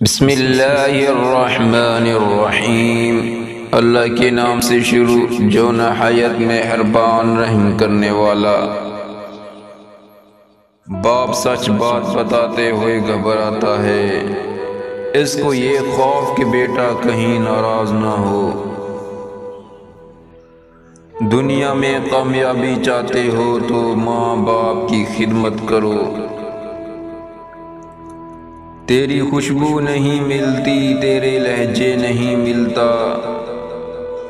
बिस्मिल्लाहिर्रहमानिर्रहीम। अल्लाह के नाम से शुरू जो नहायत मेहरबान रहम करने वाला। बाप सच बात बताते हुए घबराता है, इसको ये खौफ कि बेटा कहीं नाराज ना हो। दुनिया में कामयाबी चाहते हो तो माँ बाप की खिदमत करो। तेरी खुशबू नहीं मिलती, तेरे लहजे नहीं मिलता,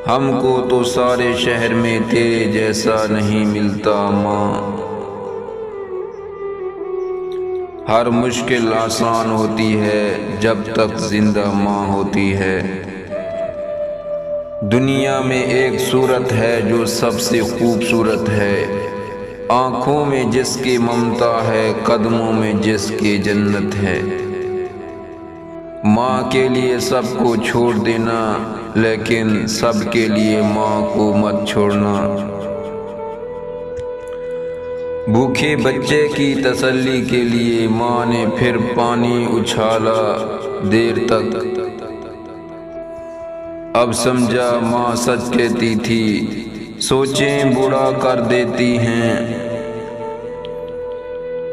हमको तो सारे शहर में तेरे जैसा नहीं मिलता माँ। हर मुश्किल आसान होती है जब तक जिंदा माँ होती है। दुनिया में एक सूरत है जो सबसे खूबसूरत है, आँखों में जिसकी ममता है, कदमों में जिसकी जन्नत है। माँ के लिए सबको छोड़ देना, लेकिन सबके लिए माँ को मत छोड़ना। भूखे बच्चे की तसल्ली के लिए माँ ने फिर पानी उछाला देर तक। अब समझा माँ सच कहती थी, सोचें बुरा कर देती हैं।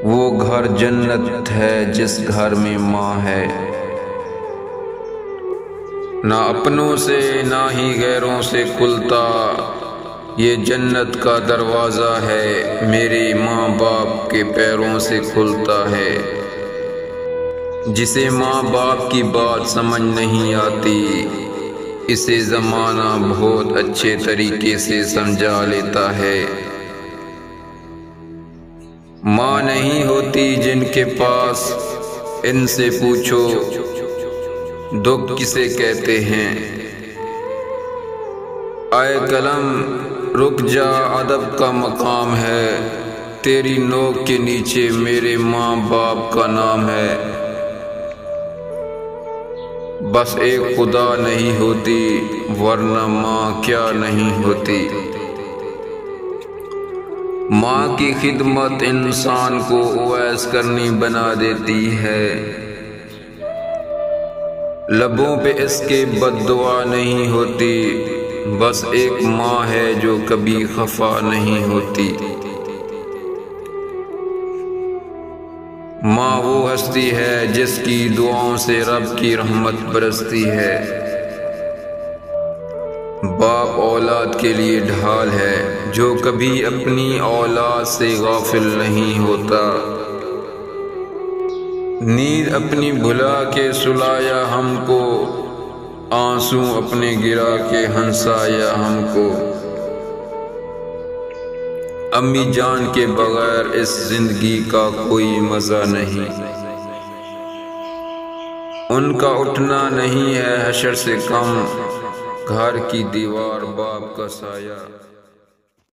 वो घर जन्नत है जिस घर में माँ है। ना अपनों से ना ही गैरों से खुलता ये जन्नत का दरवाज़ा है, मेरे माँ बाप के पैरों से खुलता है। जिसे माँ बाप की बात समझ नहीं आती, इसे ज़माना बहुत अच्छे तरीके से समझा लेता है। माँ नहीं होती जिनके पास, इनसे पूछो दुख किसे कहते हैं। आए कलम रुक जा, अदब का मकाम है, तेरी नोक के नीचे मेरे माँ बाप का नाम है। बस एक खुदा नहीं होती, वरना माँ क्या नहीं होती। माँ की खिदमत इंसान को ओवैस करनी बना देती है। लबों पे इसके बद्दुआ नहीं होती, बस एक माँ है जो कभी खफा नहीं होती। माँ वो हस्ती है जिसकी दुआओं से रब की रहमत बरसती है। बाप औलाद के लिए ढाल है जो कभी अपनी औलाद से गाफिल नहीं होता। नींद अपनी भुला के सुलाया हमको, आंसू अपने गिरा के हंसाया हमको। अम्मी जान के बगैर इस जिंदगी का कोई मजा नहीं। उनका उठना नहीं है हशर से कम, घर की दीवार बाप का साया।